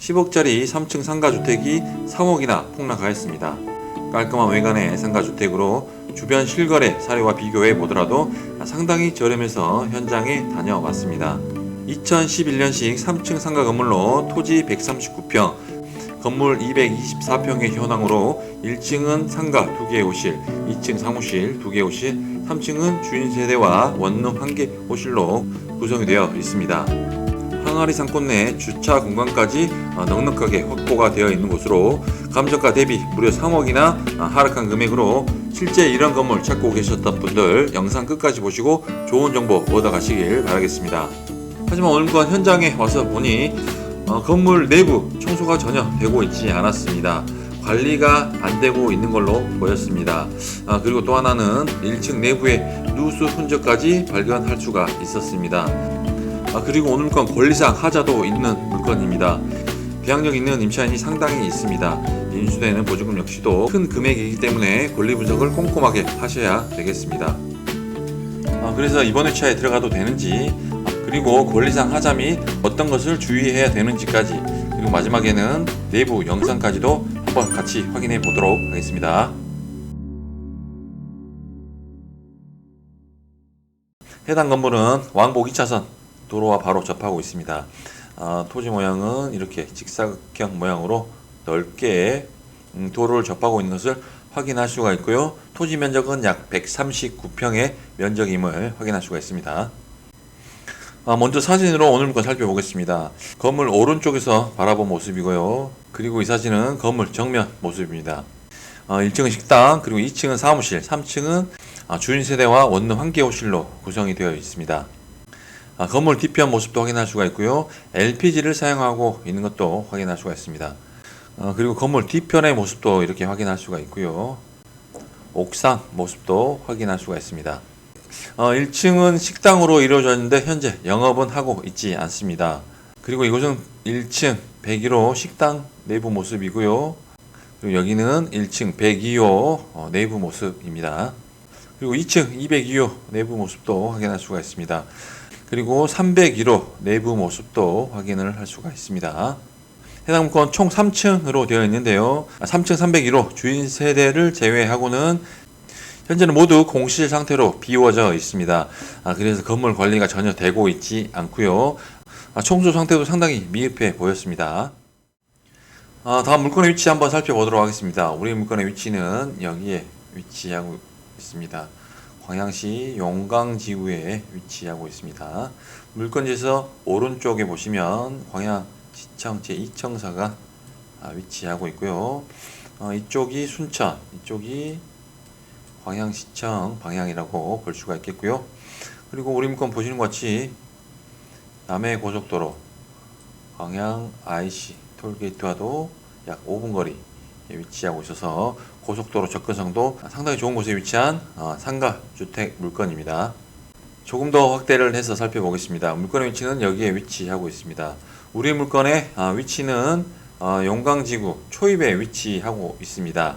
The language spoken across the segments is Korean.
10억짜리 3층 상가주택이 3억이나 폭락하였습니다. 깔끔한 외관의 상가주택으로 주변 실거래 사례와 비교해 보더라도 상당히 저렴해서 현장에 다녀왔습니다. 2011년식 3층 상가 건물로 토지 139평, 건물 224평의 현황으로 1층은 상가 2개의 호실, 2층 사무실 2개의 호실, 3층은 주인 세대와 원룸 1개 호실로 구성이 되어 있습니다. 항아리 상권 내 주차 공간까지 넉넉하게 확보가 되어 있는 곳으로 감정가 대비 무려 3억이나 하락한 금액으로 실제 이런 건물 찾고 계셨던 분들 영상 끝까지 보시고 좋은 정보 얻어 가시길 바라겠습니다. 하지만 오늘 현장에 와서 보니 건물 내부 청소가 전혀 되고 있지 않았습니다. 관리가 안 되고 있는 걸로 보였습니다. 그리고 또 하나는 1층 내부에 누수 흔적까지 발견할 수가 있었습니다. 그리고 오늘 건 권리상 하자도 있는 물건입니다. 비항력 있는 임차인이 상당히 있습니다. 인수되는 보증금 역시도 큰 금액이기 때문에 권리 분석을 꼼꼼하게 하셔야 되겠습니다. 그래서 이번 회차에 들어가도 되는지, 그리고 권리상 하자 및 어떤 것을 주의해야 되는지까지, 그리고 마지막에는 내부 영상까지도 한번 같이 확인해 보도록 하겠습니다. 해당 건물은 왕복 2차선 도로와 바로 접하고 있습니다. 토지 모양은 이렇게 직사각형 모양으로 넓게 도로를 접하고 있는 것을 확인할 수가 있고요. 토지 면적은 약 139평의 면적임을 확인할 수가 있습니다. 먼저 사진으로 오늘 물건 살펴보겠습니다. 건물 오른쪽에서 바라본 모습이고요. 그리고 이 사진은 건물 정면 모습입니다. 1층은 식당, 그리고 2층은 사무실, 3층은 주인 세대와 원룸 1개 호실로 구성이 되어 있습니다. 건물 뒤편 모습도 확인할 수가 있고요. LPG를 사용하고 있는 것도 확인할 수가 있습니다. 그리고 건물 뒤편의 모습도 이렇게 확인할 수가 있고요. 옥상 모습도 확인할 수가 있습니다. 1층은 식당으로 이루어졌는데 현재 영업은 하고 있지 않습니다. 그리고 이곳은 1층 101호 식당 내부 모습이고요. 그리고 여기는 1층 102호 내부 모습입니다. 그리고 2층 202호 내부 모습도 확인할 수가 있습니다. 그리고 301호 내부 모습도 확인을 할 수가 있습니다. 해당 물건 총 3층으로 되어 있는데요. 3층 301호 주인 세대를 제외하고는 현재는 모두 공실 상태로 비워져 있습니다. 그래서 건물 관리가 전혀 되고 있지 않고요. 청소 상태도 상당히 미흡해 보였습니다. 다음 물건의 위치 한번 살펴보도록 하겠습니다. 우리 물건의 위치는 여기에 위치하고 있습니다. 광양시 용강지구에 위치하고 있습니다. 물건지에서 오른쪽에 보시면 광양시청 제2청사가 위치하고 있고요. 이쪽이 순천, 이쪽이 광양시청 방향이라고 볼 수가 있겠고요. 그리고 우리 물건 보시는 것 같이 남해고속도로 광양 IC 톨게이트와도 약 5분 거리에 위치하고 있어서 고속도로 접근성도 상당히 좋은 곳에 위치한 상가주택 물건입니다. 조금 더 확대를 해서 살펴보겠습니다. 물건의 위치는 여기에 위치하고 있습니다. 우리 물건의 위치는 용강지구 초입에 위치하고 있습니다.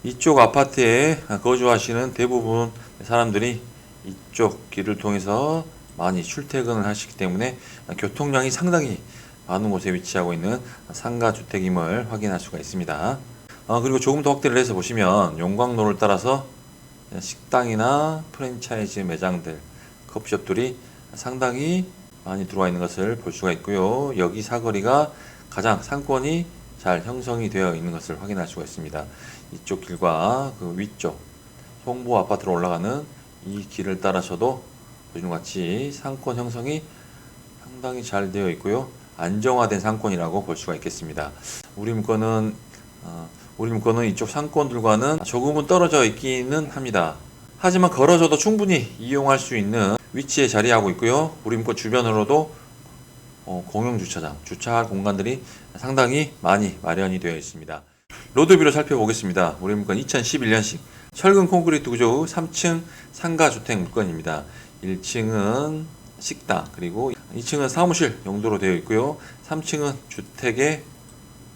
이쪽 아파트에 거주하시는 대부분 사람들이 이쪽 길을 통해서 많이 출퇴근을 하시기 때문에 교통량이 상당히 많은 곳에 위치하고 있는 상가주택임을 확인할 수가 있습니다. 그리고 조금 더 확대를 해서 보시면 용광로를 따라서 식당이나 프랜차이즈 매장들, 커피숍들이 상당히 많이 들어와 있는 것을 볼 수가 있고요. 여기 사거리가 가장 상권이 잘 형성이 되어 있는 것을 확인할 수가 있습니다. 이쪽 길과 그 위쪽 송보 아파트로 올라가는 이 길을 따라서도 보시는 것 같이 상권 형성이 상당히 잘 되어 있고요. 안정화된 상권이라고 볼 수가 있겠습니다. 우리 물건은 이쪽 상권들과는 조금은 떨어져 있기는 합니다. 하지만 걸어서도 충분히 이용할 수 있는 위치에 자리하고 있고요. 우리 물건 주변으로도 공용주차장, 주차할 공간들이 상당히 많이 마련이 되어 있습니다. 로드뷰로 살펴보겠습니다. 우리 물건 2011년식 철근 콘크리트 구조 후 3층 상가주택 물건입니다. 1층은 식당, 그리고 2층은 사무실 용도로 되어 있고요. 3층은 주택의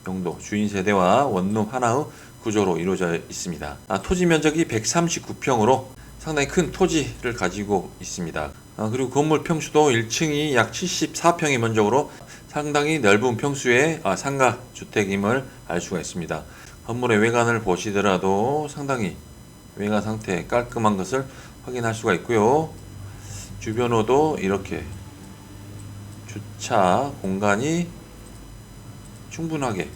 용도, 주인 세대와 원룸 하나의 구조로 이루어져 있습니다. 토지 면적이 139평으로 상당히 큰 토지를 가지고 있습니다. 그리고 건물 평수도 1층이 약 74평의 면적으로 상당히 넓은 평수의 상가 주택임을 알 수가 있습니다. 건물의 외관을 보시더라도 상당히 외관 상태 깔끔한 것을 확인할 수가 있고요. 주변으로도 이렇게 주차 공간이 충분하게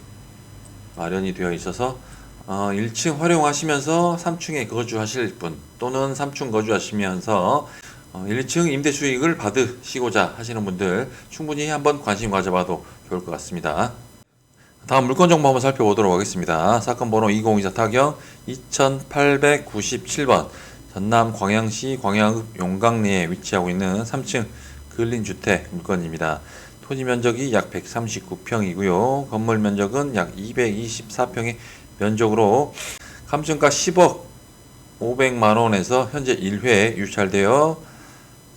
마련이 되어 있어서 1층 활용하시면서 3층에 거주하실 분 또는 3층 거주하시면서 1층 임대 수익을 받으시고자 하시는 분들 충분히 한번 관심 가져봐도 좋을 것 같습니다. 다음 물건 정보 한번 살펴보도록 하겠습니다. 사건 번호 2024 타경 2897번 전남 광양시 광양읍 용강리에 위치하고 있는 3층 근린주택 물건입니다. 토지 면적이 약 139평이고요. 건물 면적은 약 224평의 면적으로 감정가 10억 500만원에서 현재 1회 유찰되어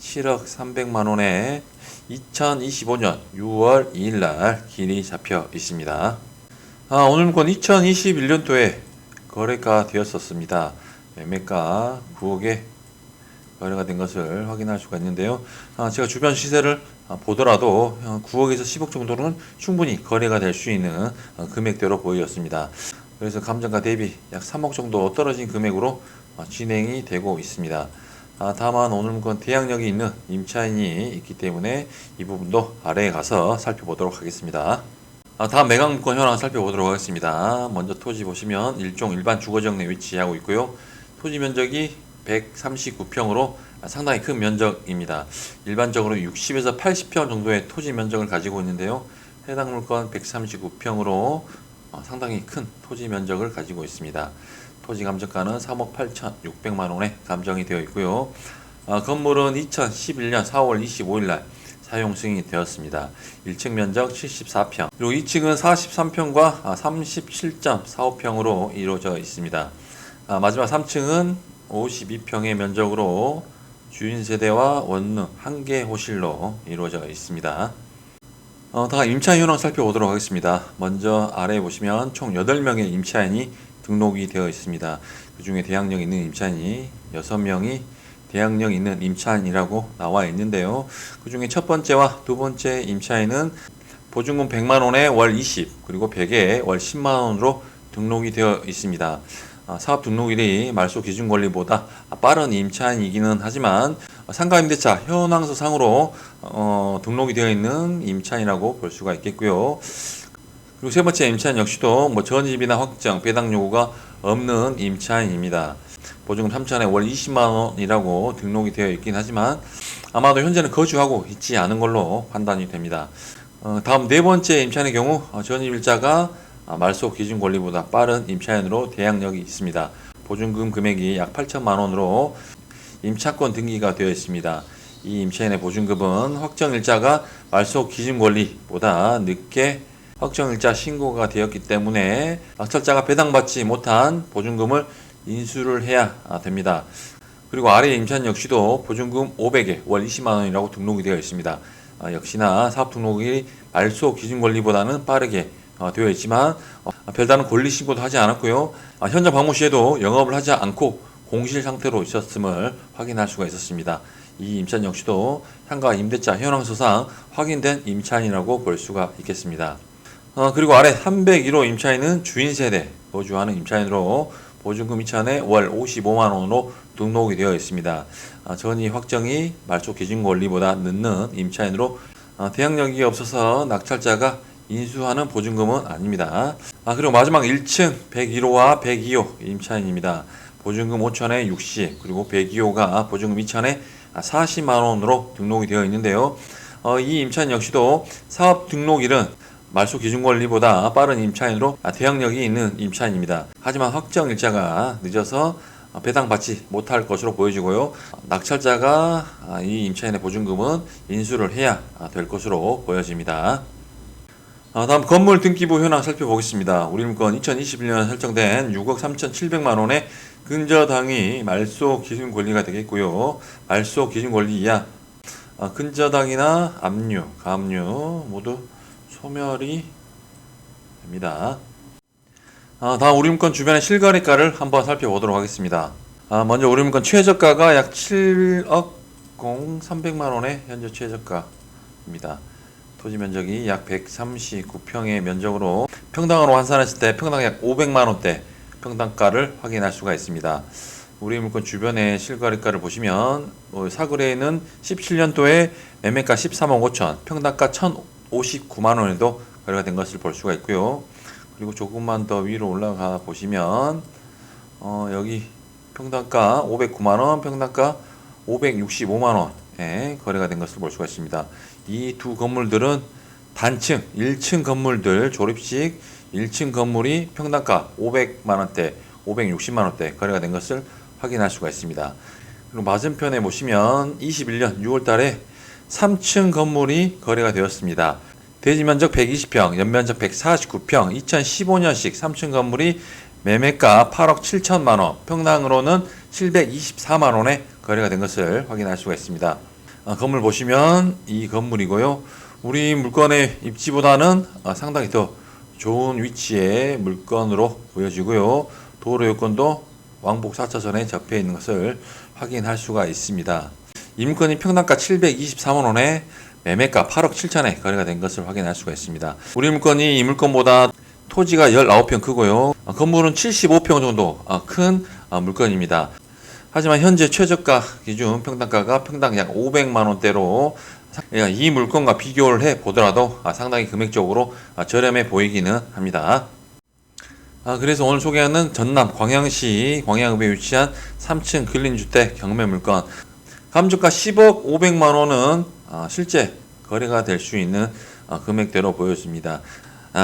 7억 300만원에 2025년 6월 2일날 길이 잡혀 있습니다. 오늘 물건 2021년도에 거래가 되었었습니다. 매매가 9억에 거래가 된 것을 확인할 수가 있는데요. 제가 주변 시세를 보더라도 9억에서 10억 정도는 충분히 거래가 될 수 있는 금액대로 보였습니다. 그래서 감정가 대비 약 3억 정도 떨어진 금액으로 진행이 되고 있습니다. 다만 오늘 물건 대항력이 있는 임차인이 있기 때문에 이 부분도 아래에 가서 살펴보도록 하겠습니다. 다음 매각 물건 현황 살펴보도록 하겠습니다. 먼저 토지 보시면 일종 일반 주거지역 내 위치하고 있고요. 토지 면적이 139평으로 상당히 큰 면적입니다. 일반적으로 60에서 80평 정도의 토지 면적을 가지고 있는데요. 해당 물건 139평으로 상당히 큰 토지 면적을 가지고 있습니다. 토지 감정가는 3억 8,600만원에 감정이 되어 있고요. 건물은 2011년 4월 25일날 사용 승인이 되었습니다. 1층 면적 74평, 그리고 2층은 43평과 37.45평으로 이루어져 있습니다. 마지막 3층은 52평의 면적으로 주인 세대와 원룸 1개 호실로 이루어져 있습니다. 다음 임차인 현황 살펴보도록 하겠습니다. 먼저 아래에 보시면 총 8명의 임차인이 등록이 되어 있습니다. 그 중에 대항력 있는 임차인이 6명이 대항력 있는 임차인이라고 나와 있는데요. 그 중에 첫 번째와 두 번째 임차인은 보증금 100만원에 월 20, 그리고 100에 월 10만원으로 등록이 되어 있습니다. 사업 등록일이 말소 기준 권리보다 빠른 임차인이기는 하지만 상가임대차 현황서 상으로 등록이 되어 있는 임차인이라고 볼 수가 있겠고요. 그리고 세 번째 임차인 역시도 전입이나 확정, 배당 요구가 없는 임차인입니다. 보증금 3천에 월 20만원이라고 등록이 되어 있긴 하지만 아마도 현재는 거주하고 있지 않은 걸로 판단이 됩니다. 다음 네 번째 임차인의 경우 전입일자가 말소 기준 권리보다 빠른 임차인으로 대항력이 있습니다. 보증금 금액이 약 8천만원으로 임차권 등기가 되어 있습니다. 이 임차인의 보증금은 확정일자가 말소 기준 권리보다 늦게 확정일자 신고가 되었기 때문에 낙찰자가 배당받지 못한 보증금을 인수를 해야 됩니다. 그리고 아래 임차인 역시도 보증금 500에 월 20만원이라고 등록이 되어 있습니다. 역시나 사업 등록이 말소 기준 권리보다는 빠르게 되어 있지만 별다른 권리 신고도 하지 않았고요. 현장 방문 시에도 영업을 하지 않고 공실 상태로 있었음을 확인할 수가 있었습니다. 이 임차인 역시도 상가 임대차 현황서상 확인된 임차인이라고 볼 수가 있겠습니다. 그리고 아래 301호 임차인은 주인 세대 거주하는 임차인으로 보증금 2천에 월 55만원으로 등록이 되어 있습니다. 전입 확정이 말소 기준 권리보다 늦는 임차인으로 대항력이 없어서 낙찰자가 인수하는 보증금은 아닙니다. 그리고 마지막 1층 101호와 102호 임차인입니다. 보증금 5천에 60, 그리고 102호가 보증금 2천에 40만원으로 등록이 되어 있는데요. 이 임차인 역시도 사업 등록일은 말소 기준 권리보다 빠른 임차인으로 대항력이 있는 임차인입니다. 하지만 확정일자가 늦어서 배당받지 못할 것으로 보여지고요. 낙찰자가 이 임차인의 보증금은 인수를 해야 될 것으로 보여집니다. 다음 건물 등기부 현황 살펴보겠습니다. 우리 물건 2021년 설정된 6억 3,700만원의 근저당이 말소 기준 권리가 되겠고요. 말소 기준 권리 이하 근저당이나 압류, 가압류 모두 소멸이 됩니다. 다음 우리 물건 주변의 실거래가를 한번 살펴보도록 하겠습니다. 먼저 우리 물건 최저가가 약 7억 300만원의 현재 최저가입니다. 토지 면적이 약 139평의 면적으로 평당으로 환산했을 때 평당 약 500만원대 평당가를 확인할 수가 있습니다. 우리 물건 주변의 실거래가를 보시면 사거래에는 17년도에 매매가 13억 5천, 평당가 1,059만원에도 거래가 된 것을 볼 수가 있고요. 그리고 조금만 더 위로 올라가 보시면 여기 평당가 509만원, 평당가 565만원에 거래가 된 것을 볼 수가 있습니다. 이 두 건물들은 단층 1층 건물들, 조립식 1층 건물이 평당가 500만원대, 560만원대 거래가 된 것을 확인할 수가 있습니다. 그리고 맞은편에 보시면 21년 6월달에 3층 건물이 거래가 되었습니다. 대지면적 120평, 연면적 149평, 2015년식 3층 건물이 매매가 8억 7천만원, 평당으로는 724만원에 거래가 된 것을 확인할 수가 있습니다. 건물 보시면 이 건물이고요. 우리 물건의 입지보다는 상당히 더 좋은 위치의 물건으로 보여지고요. 도로 요건도 왕복 4차선에 접해 있는 것을 확인할 수가 있습니다. 이 물건이 평당가 724만원에 매매가 8억 7천에 거래가 된 것을 확인할 수가 있습니다. 우리 물건이 이 물건보다 토지가 19평 크고요. 건물은 75평 정도 큰 물건입니다. 하지만 현재 최저가 기준 평당가가 평당 약 500만원대로 이 물건과 비교를 해 보더라도 상당히 금액적으로 저렴해 보이기는 합니다. 그래서 오늘 소개하는 전남 광양시 광양읍에 위치한 3층 근린주택 경매 물건, 감정가 10억 500만원은 실제 거래가 될 수 있는 금액대로 보여집니다.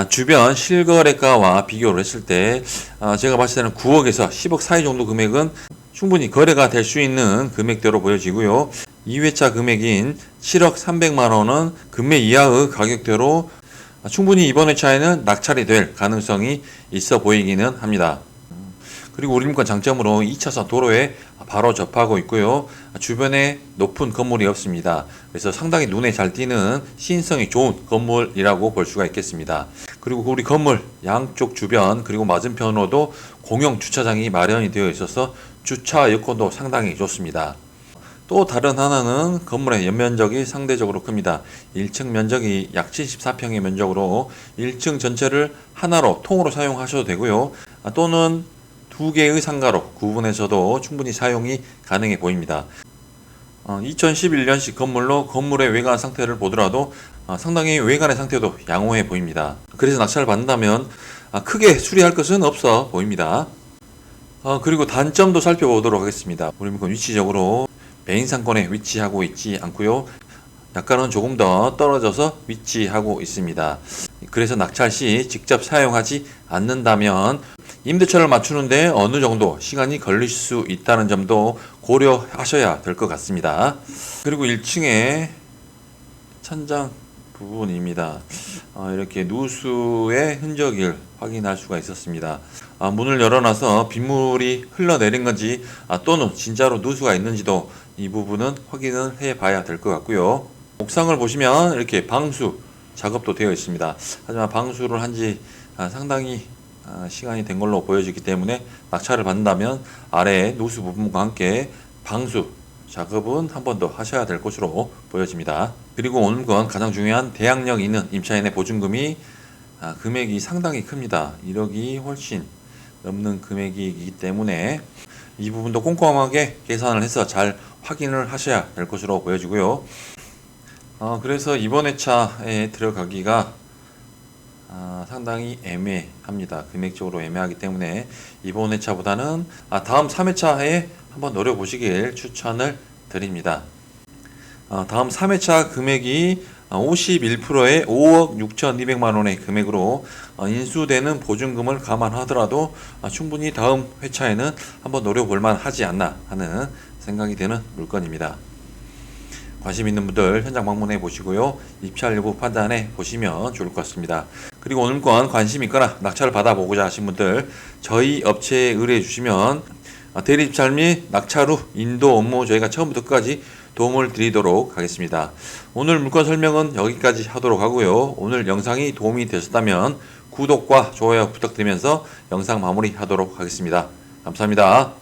주변 실거래가와 비교를 했을 때 제가 봤을 때는 9억에서 10억 사이 정도 금액은 충분히 거래가 될 수 있는 금액대로 보여지고요. 2회차 금액인 7억 300만원은 금매 이하의 가격대로 충분히 이번 회차에는 낙찰이 될 가능성이 있어 보이기는 합니다. 그리고 우리 물건 장점으로 2차선 도로에 바로 접하고 있고요. 주변에 높은 건물이 없습니다. 그래서 상당히 눈에 잘 띄는 시인성이 좋은 건물이라고 볼 수가 있겠습니다. 그리고 우리 건물 양쪽 주변 그리고 맞은편으로도 공용 주차장이 마련이 되어 있어서 주차 여건도 상당히 좋습니다. 또 다른 하나는 건물의 연면적이 상대적으로 큽니다. 1층 면적이 약 74평의 면적으로 1층 전체를 하나로 통으로 사용하셔도 되고요. 또는 두 개의 상가로 구분해서도 충분히 사용이 가능해 보입니다. 2011년식 건물로 건물의 외관 상태를 보더라도 상당히 외관의 상태도 양호해 보입니다. 그래서 낙찰을 받는다면 크게 수리할 것은 없어 보입니다. 그리고 단점도 살펴보도록 하겠습니다. 우리 물건 위치적으로 메인 상권에 위치하고 있지 않고요. 약간은 조금 더 떨어져서 위치하고 있습니다. 그래서 낙찰 시 직접 사용하지 않는다면 임대차를 맞추는데 어느 정도 시간이 걸릴 수 있다는 점도 고려하셔야 될 것 같습니다. 그리고 1층에 천장 부분입니다. 이렇게 누수의 흔적을 확인할 수가 있었습니다. 문을 열어놔서 빗물이 흘러내린 건지 또는 진짜로 누수가 있는지도 이 부분은 확인을 해 봐야 될 것 같고요. 옥상을 보시면 이렇게 방수 작업도 되어 있습니다. 하지만 방수를 한지 상당히 시간이 된 걸로 보여지기 때문에 낙찰을 받는다면 아래 누수 부분과 함께 방수 작업은 한 번 더 하셔야 될 것으로 보여집니다. 그리고 오늘 건 가장 중요한 대항력 있는 임차인의 보증금이 금액이 상당히 큽니다. 1억이 훨씬 넘는 금액이기 때문에 이 부분도 꼼꼼하게 계산을 해서 잘 확인을 하셔야 될 것으로 보여지고요. 그래서 이번 회차에 들어가기가 상당히 애매합니다. 금액적으로 애매하기 때문에 이번 회차보다는 다음 3회차에 한번 노려보시길 추천을 드립니다. 다음 3회차 금액이 51%의 5억 6,200만원의 금액으로 인수되는 보증금을 감안하더라도 충분히 다음 회차에는 한번 노려볼만 하지 않나 하는 생각이 드는 물건입니다. 관심 있는 분들 현장 방문해 보시고요. 입찰 여부 판단해 보시면 좋을 것 같습니다. 그리고 오늘 건 관심 있거나 낙찰을 받아보고자 하신 분들 저희 업체에 의뢰해 주시면 대리 입찰 및 낙찰 후 인도 업무 저희가 처음부터 끝까지 도움을 드리도록 하겠습니다. 오늘 물건 설명은 여기까지 하도록 하고요. 오늘 영상이 도움이 되셨다면 구독과 좋아요 부탁드리면서 영상 마무리하도록 하겠습니다. 감사합니다.